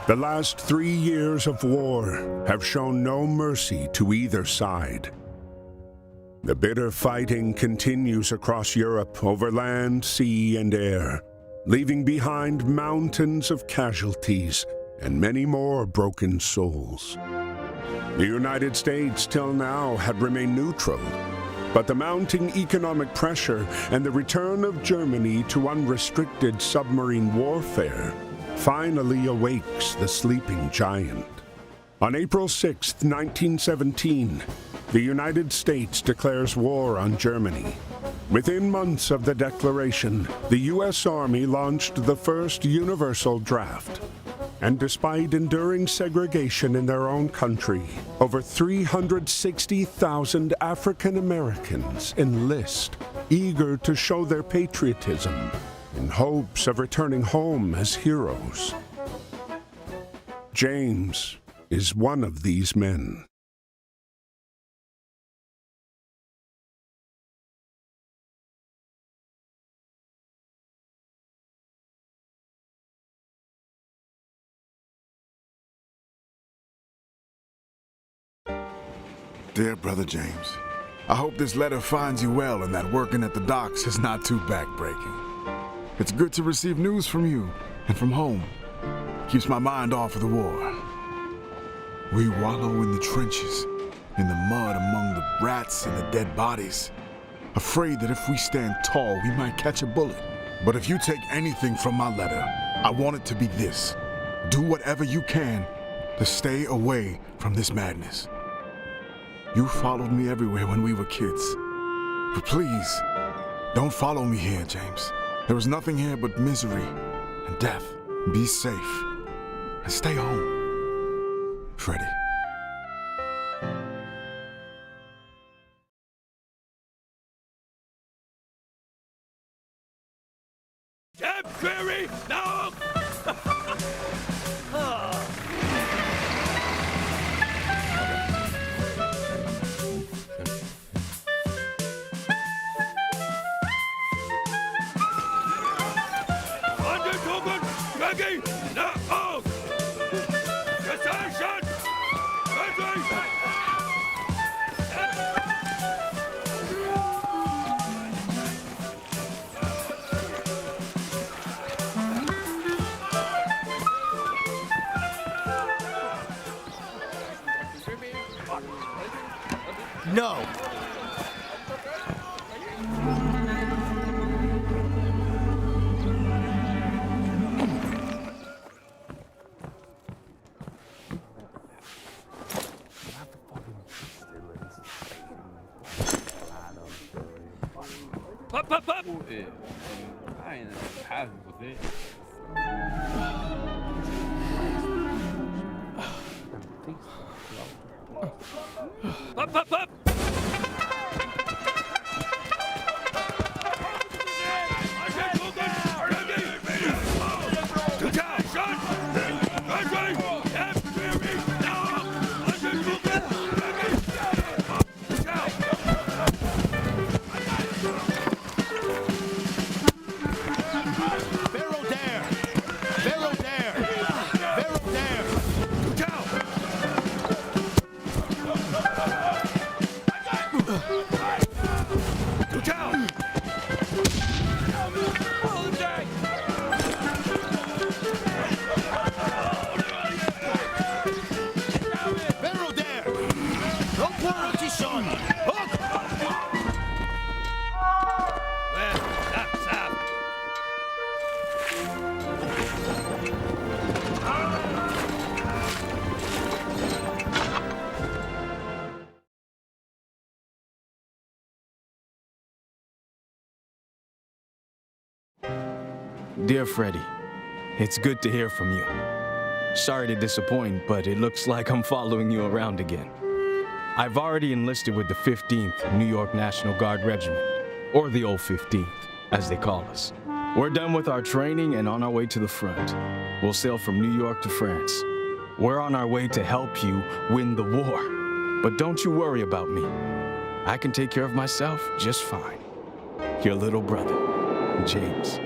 The last 3 years of war have shown no mercy to either side. The bitter fighting continues across Europe over land, sea, and air, leaving behind mountains of casualties and many more broken souls. The United States till now had remained neutral, but the mounting economic pressure and the return of Germany to unrestricted submarine warfare finally awakes the sleeping giant. On April 6, 1917, the United States declares war on Germany. Within months of the declaration, the U.S. Army launched the first universal draft. And despite enduring segregation in their own country, over 360,000 African Americans enlist, eager to show their patriotism in hopes of returning home as heroes. James is one of these men. Dear Brother James, I hope this letter finds you well and that working at the docks is not too backbreaking. It's good to receive news from you and from home. Keeps my mind off of the war. We wallow in the trenches, in the mud among the rats and the dead bodies, afraid that if we stand tall, we might catch a bullet. But if you take anything from my letter, I want it to be this. Do whatever you can to stay away from this madness. You followed me everywhere when we were kids. But please, don't follow me here, James. There is nothing here but misery and death. Be safe and stay home. Freddie. Query, no! No! Up! I ain't happy with it. Up! Dear Freddie, it's good to hear from you. Sorry to disappoint, but it looks like I'm following you around again. I've already enlisted with the 15th New York National Guard Regiment, or the old 15th, as they call us. We're done with our training and on our way to the front. We'll sail from New York to France. We're on our way to help you win the war. But don't you worry about me. I can take care of myself just fine. Your little brother, James.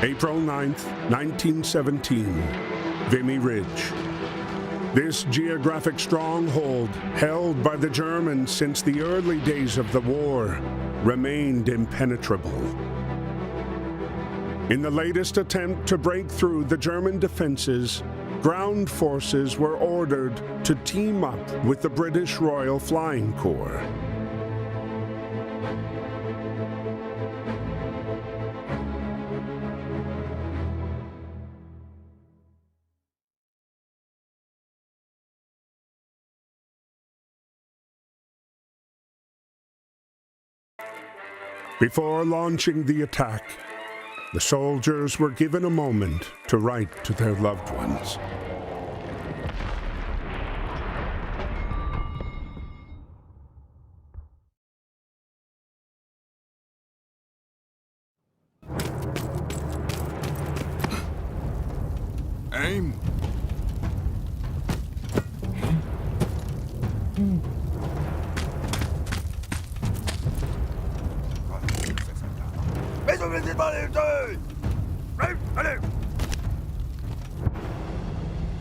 April 9th, 1917, Vimy Ridge. This geographic stronghold, held by the Germans since the early days of the war, remained impenetrable. In the latest attempt to break through the German defenses, ground forces were ordered to team up with the British Royal Flying Corps. Before launching the attack, the soldiers were given a moment to write to their loved ones. Aim.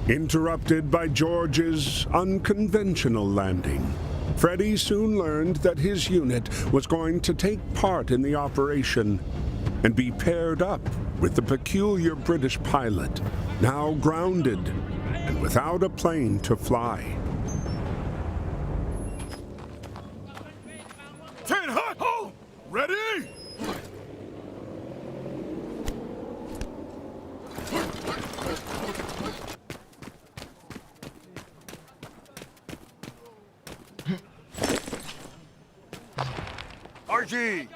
Interrupted by George's unconventional landing, Freddie soon learned that his unit was going to take part in the operation and be paired up with the peculiar British pilot, now grounded and without a plane to fly. 10 hot! Oh! Ready? Archie!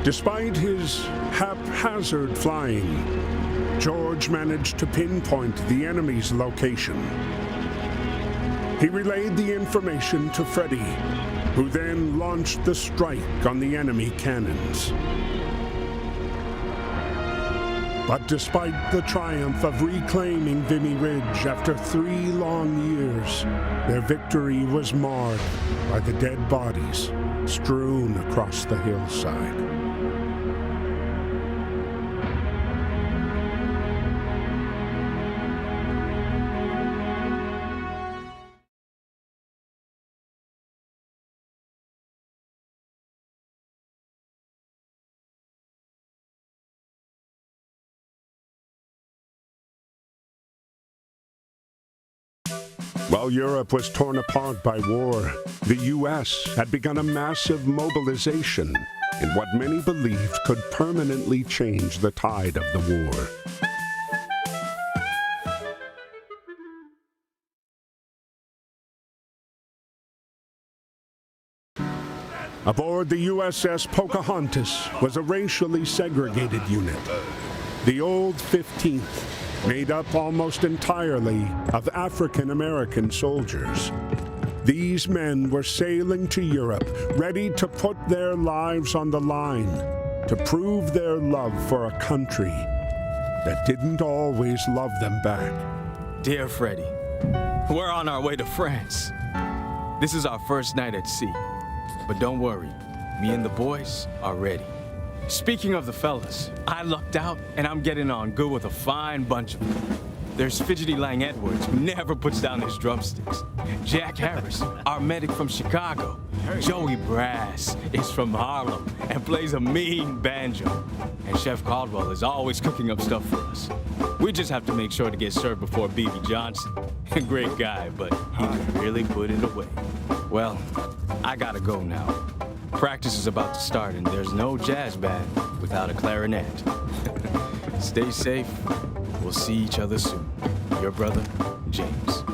Despite his haphazard flying, George managed to pinpoint the enemy's location. He relayed the information to Freddie, who then launched the strike on the enemy cannons. But despite the triumph of reclaiming Vimy Ridge after 3 long years, their victory was marred by the dead bodies strewn across the hillside. While Europe was torn apart by war, the U.S. had begun a massive mobilization in what many believed could permanently change the tide of the war. Aboard the USS Pocahontas was a racially segregated unit, the Old 15th, made up almost entirely of African-American soldiers. These men were sailing to Europe, ready to put their lives on the line, to prove their love for a country that didn't always love them back. Dear Freddie, we're on our way to France. This is our first night at sea. But don't worry, me and the boys are ready. Speaking of the fellas, I lucked out and I'm getting on good with a fine bunch of them. There's Fidgety Lang Edwards, who never puts down his drumsticks. Jack Harris, our medic from Chicago. Joey Brass is from Harlem and plays a mean banjo. And Chef Caldwell is always cooking up stuff for us. We just have to make sure to get served before B.B. Johnson. Great guy, but he can really put it away. Well, I gotta go now. Practice is about to start, and there's no jazz band without a clarinet. Stay safe. We'll see each other soon. Your brother, James.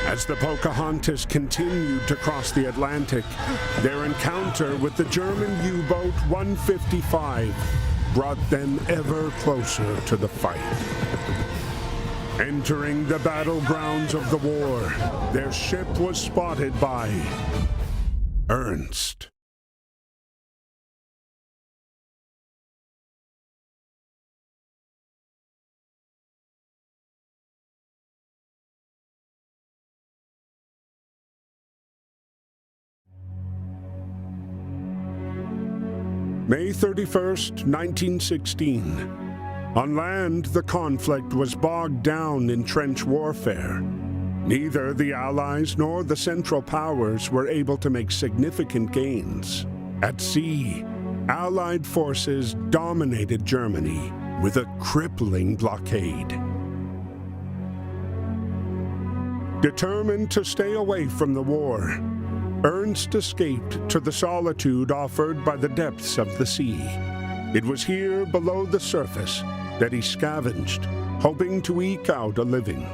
As the Pocahontas continued to cross the Atlantic, their encounter with the German U-boat 155 brought them ever closer to the fight. Entering the battlegrounds of the war, their ship was spotted by Ernst. May 31st, 1916. On land, the conflict was bogged down in trench warfare. Neither the Allies nor the Central Powers were able to make significant gains. At sea, Allied forces dominated Germany, with a crippling blockade. Determined to stay away from the war, Ernst escaped to the solitude offered by the depths of the sea. It was here below the surface that he scavenged, hoping to eke out a living.